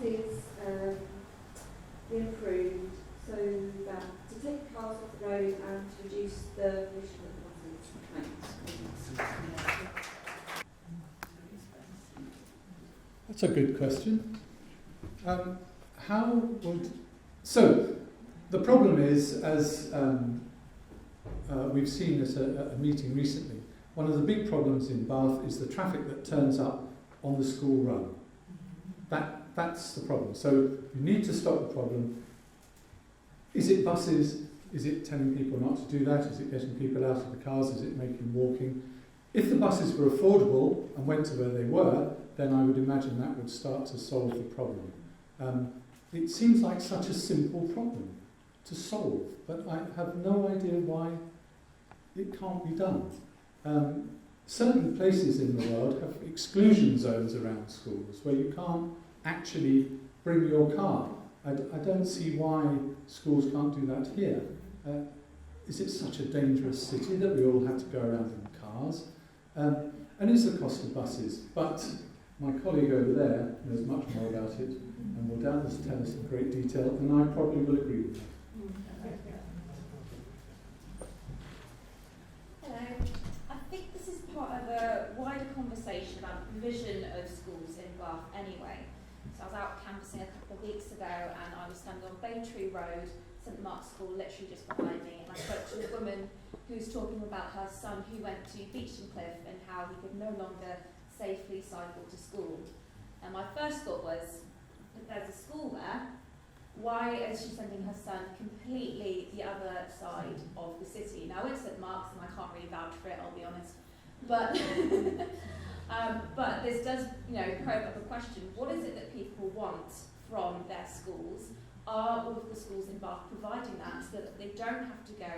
buses be improved so that to take cars off the road and to reduce the pollution of the buses? That's a good question. How would... So, the problem is, as we've seen at a meeting recently, one of the big problems in Bath is the traffic that turns up on the school run. That's the problem. So you need to stop the problem. Is it buses? Is it telling people not to do that? Is it getting people out of the cars? Is it making walking? If the buses were affordable and went to where they were, then I would imagine that would start to solve the problem. It seems like such a simple problem to solve, but I have no idea why it can't be done. Certain places in the world have exclusion zones around schools where you can't actually bring your car. I don't see why schools can't do that here. Is it such a dangerous city that we all have to go around in cars? And it's the cost of buses. But my colleague over there knows much more about it and will doubtless tell us in great detail, and I probably will agree with that. Hello. I think this is part of a wider conversation about the provision of schools in Bath anyway. So I was out canvassing a couple of weeks ago and I was standing on Baytree Road, St Mark's School, literally just behind me, and I spoke to a woman who was talking about her son who went to Beechton Cliff and how he could no longer safely cycle to school. And my first thought was, if there's a school there, why is she sending her son completely the other side of the city? Now it's St Mark's and I can't really vouch for it, I'll be honest. But but this does, probe up a question. What is it that people want from their schools? Are all of the schools in Bath providing that so that they don't have to go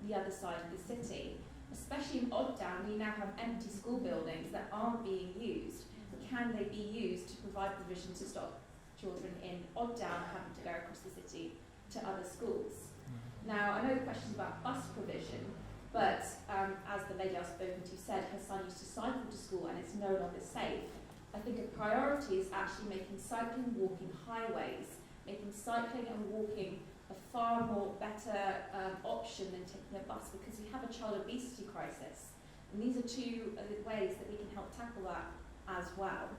the other side of the city? Especially in Odddown, we now have empty school buildings that aren't being used. Can they be used to provide provision to stop children in Odddown having to go across the city to other schools? Now, I know the question's about bus provision, but as the lady I've spoken to said, her son used to cycle to school and it's no longer safe. I think a priority is actually making cycling, walking highways, making cycling and walking a far more better option than taking a bus, because we have a child obesity crisis. And these are two of the ways that we can help tackle that as well.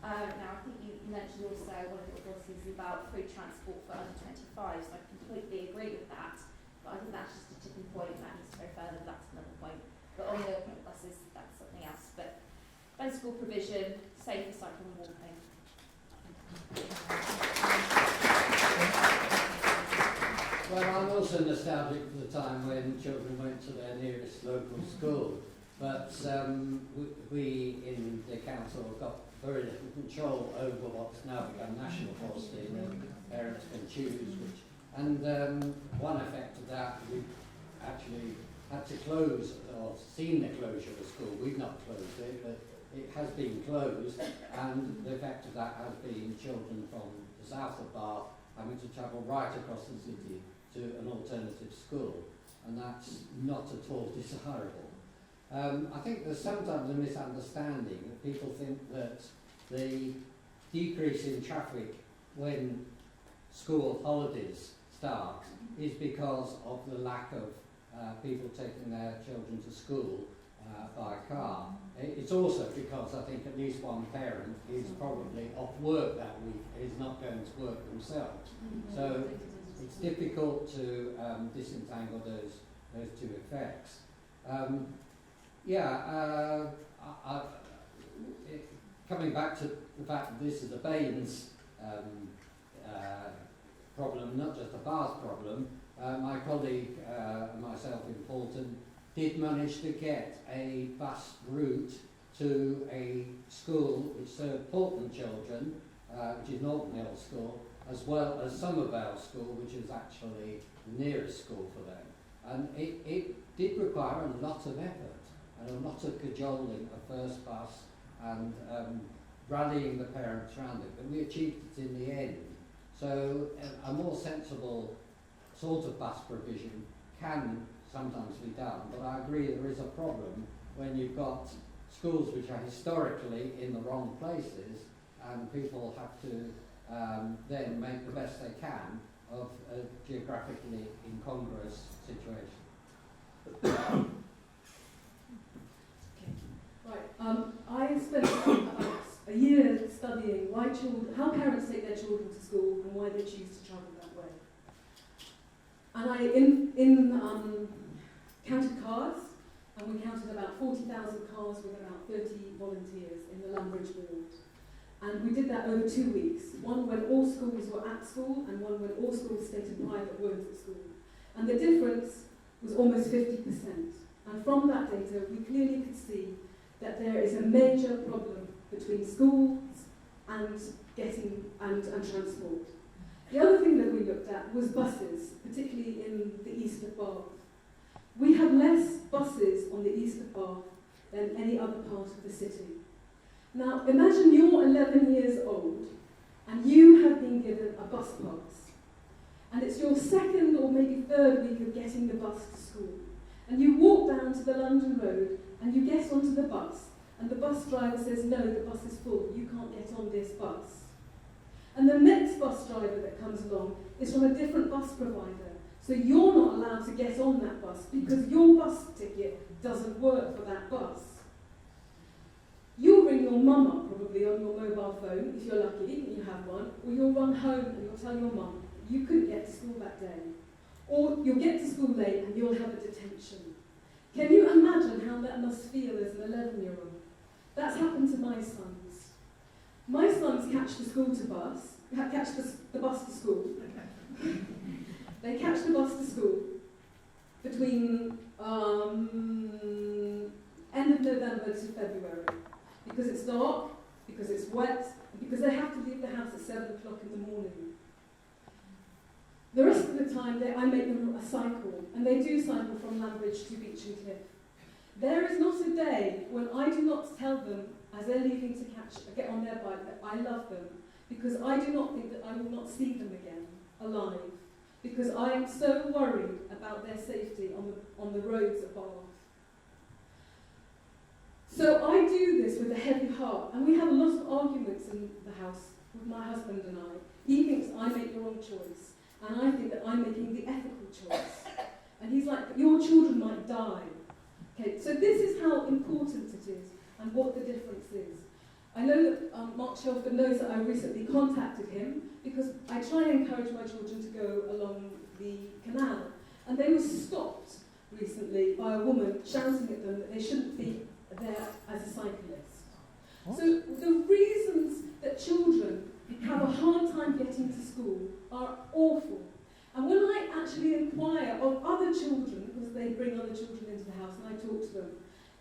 Now, I think you mentioned also one of your policies about free transport for under 25s, so I completely agree with that. But I think that's just a tipping point and that needs to go further, that's another point. But on the buses, that's something else. But better school provision, safer cycling and walking. Well, I'm also nostalgic for the time when children went to their nearest local school. But we in the council have got very little control over what's now become national policy, and parents can choose which. And one effect of that, we've actually had to close, or seen the closure of a school. We've not closed it, but it has been closed, and the effect of that has been children from the south of Bath having to travel right across the city to an alternative school, and that's not at all desirable. I think there's sometimes a misunderstanding that people think that the decrease in traffic when school holidays start is because of the lack of people taking their children to school by car. It's also because I think at least one parent is probably off work that week, is not going to work themselves. So it's difficult to disentangle those two effects. Coming back to the fact that this is a Baines problem, not just a Bath problem, my colleague and myself in Paulton did manage to get a bus route to a school which served Paulton children, which is Norton Hill School, as well as Somervale School, which is actually the nearest school for them. And it did require a lot of effort and a lot of cajoling of first bus and rallying the parents around it, but we achieved it in the end. So a more sensible sort of bus provision can sometimes be done, but I agree there is a problem when you've got schools which are historically in the wrong places and people have to then make the best they can of a geographically incongruous situation. Right. I spent about a year studying how parents take their children to school and why they choose to travel that way. And I counted cars, and we counted about 40,000 cars with about 30 volunteers in the Lumbridge ward. And we did that over 2 weeks, one when all schools were at school and one when all schools, state and private, weren't at school. And the difference was almost 50%. And from that data, we clearly could see that there is a major problem between schools and transport. The other thing that we looked at was buses, particularly in the east of Bath. We have less buses on the east of Bath than any other part of the city. Now, imagine you're 11 years old and you have been given a bus pass. And it's your second or maybe third week of getting the bus to school. And you walk down to the London Road and you get onto the bus. And the bus driver says, no, the bus is full, you can't get on this bus. And the next bus driver that comes along is from a different bus provider. So you're not allowed to get on that bus because your bus ticket doesn't work for that bus. You'll ring your mum up probably on your mobile phone, if you're lucky and you have one, or you'll run home and you'll tell your mum you couldn't get to school that day. Or you'll get to school late and you'll have a detention. Can you imagine how that must feel as an 11-year-old? That's happened to my sons. My sons catch the bus to school. They catch the bus to school between end of November to February. Because it's dark, because it's wet, and because they have to leave the house at 7 o'clock in the morning. The rest of the time, I make them a cycle, and they do cycle from Lambridge to Beecham Cliff. There is not a day when I do not tell them, as they're leaving to get on their bike, that I love them, because I do not think that I will not see them again, alive, because I am so worried about their safety on the roads of Bath. So I do this with a heavy heart, and we have a lot of arguments in the house with my husband and I. He thinks I make the wrong choice, and I think that I'm making the ethical choice. And he's like, your children might die. Okay, so this is how important it is and what the difference is. I know that Mark Shelford knows that I recently contacted him because I try and encourage my children to go along the canal. And they were stopped recently by a woman shouting at them that they shouldn't be there as a cyclist. What? So the reasons that children have a hard time getting to school are awful. And when I actually inquire of other children, because they bring other children into the house and I talk to them,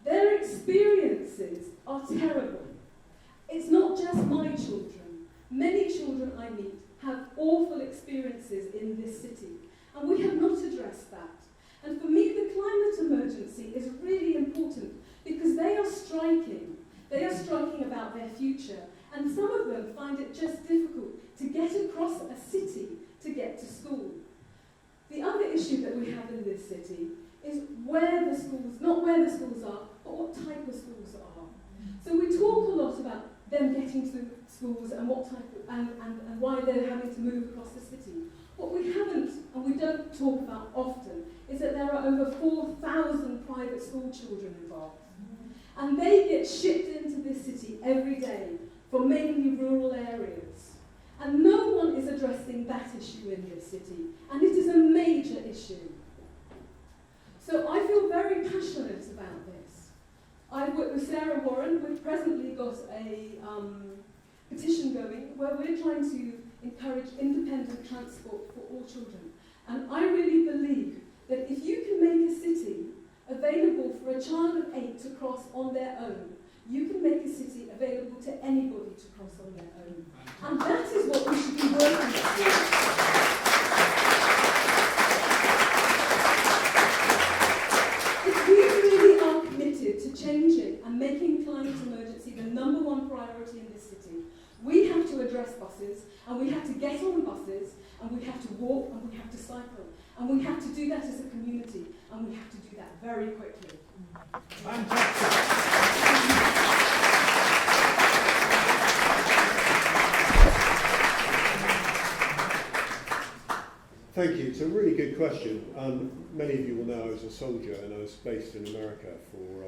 their experiences are terrible. It's not just my children. Many children I meet have awful experiences in this city, and we have not addressed that. And for me, the climate emergency is really important because they are striking. They are striking about their future, and some of them find it just difficult to get across a city to get to school. The other issue that we have in this city is where the schools, not where the schools are, but what type of schools are. So we talk a lot about them getting to schools and what type of, and why they're having to move across the city. What we haven't, and we don't talk about often, is that there are over 4,000 private school children involved. And they get shipped into this city every day from mainly rural areas. And no one is addressing that issue in this city. And it is a major issue. So I feel very passionate about this. I've worked with Sarah Warren. We've presently got a petition going where we're trying to encourage independent transport for all children. And I really believe that if you can make a city available for a child of 8 to cross on their own, you can make a city available to anybody to cross on their own. And that is what we should be working towards. If we really are committed to changing and making climate emergency the #1 priority in this city, we have to address buses, and we have to get on buses, and we have to walk, and we have to cycle. And we have to do that as a community, and we have to do that very quickly. Fantastic. Thank you. It's a really good question. Many of you will know I was a soldier and I was based in America for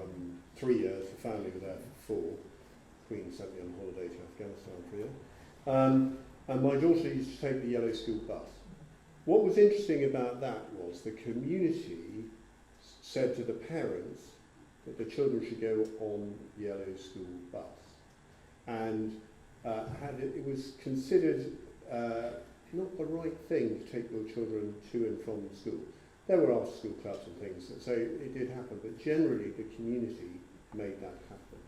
3 years. The family were there for 4. Queen sent me on holiday to Afghanistan for a year. And my daughter used to take the yellow school bus. What was interesting about that was the community said to the parents that the children should go on the yellow school bus. And it was considered not the right thing to take your children to and from school. There were after school clubs and things, so it did happen, but generally the community made that happen.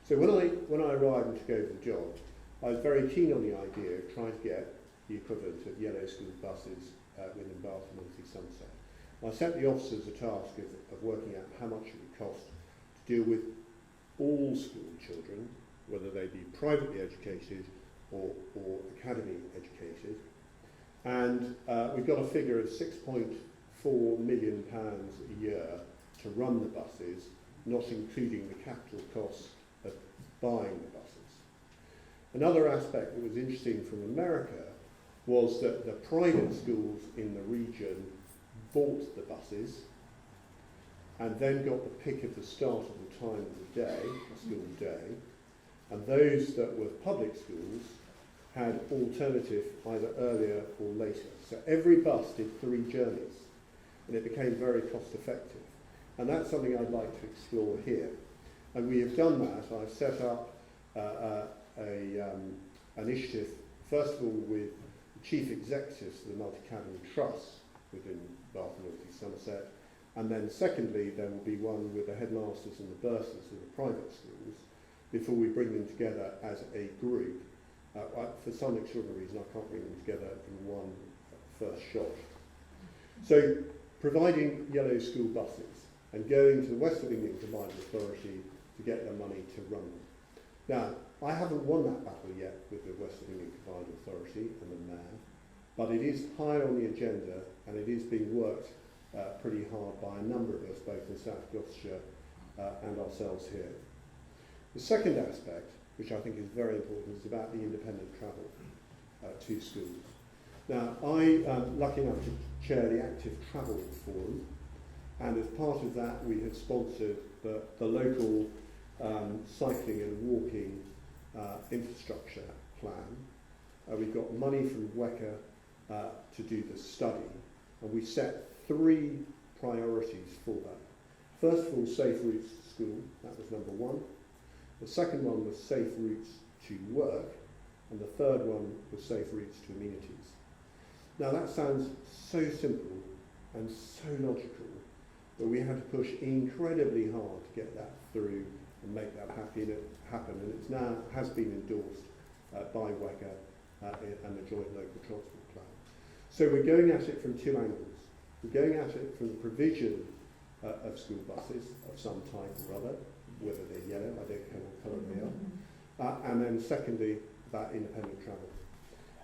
So when I arrived to go for the job, I was very keen on the idea of trying to get the equivalent of yellow school buses within Bath and North East Somerset. I set the officers a task of working out how much it would cost to deal with all school children, whether they be privately educated or academy educated. And we've got a figure of £6.4 million a year to run the buses, not including the capital cost of buying the buses. Another aspect that was interesting from America was that the private schools in the region bought the buses and then got the pick of the start of the time of the day, the school day, and those that were public schools had alternative either earlier or later. So every bus did 3 journeys and it became very cost effective. And that's something I'd like to explore here. And we have done that. I've set up an initiative, first of all with the chief executives of the Multi-Academy Trust within Bath and North East Somerset, and then secondly there will be one with the headmasters and the bursaries of the private schools before we bring them together as a group. For some extraordinary reason I can't bring them together in one first shot. So providing yellow school buses and going to the West of England Combined Authority to get their money to run them. Now, I haven't won that battle yet with the West of England Combined Authority and the Mayor, but it is high on the agenda and it is being worked pretty hard by a number of us, both in South Gloucestershire and ourselves here. The second aspect, which I think is very important, is about the independent travel to schools. Now, I am lucky enough to chair the Active Travel Forum, and as part of that we have sponsored the local cycling and walking infrastructure plan. We've got money from WECA to do the study, and we set 3 priorities for that. First of all, safe routes to school, that was number 1. The second one was safe routes to work, and the third one was safe routes to amenities. Now that sounds so simple and so logical, but we had to push incredibly hard to get that through and make that happen, and it's now has been endorsed by WECA and the Joint Local Transport Plan. So we're going at it from 2 angles. We're going at it from the provision of school buses of some type or other, whether they're yellow, I don't care what colour they are, and then secondly about independent travel.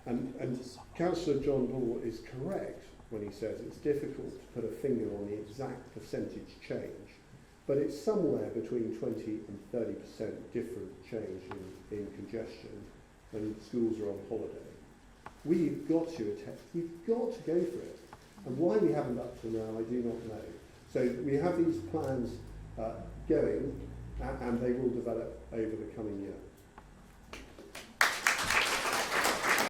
And Councillor John Ball is correct when he says it's difficult to put a finger on the exact percentage change, but it's somewhere between 20 and 30% different change in congestion when schools are on holiday. We've got to go for it. And why we haven't up to now, I do not know. So we have these plans going, and they will develop over the coming year.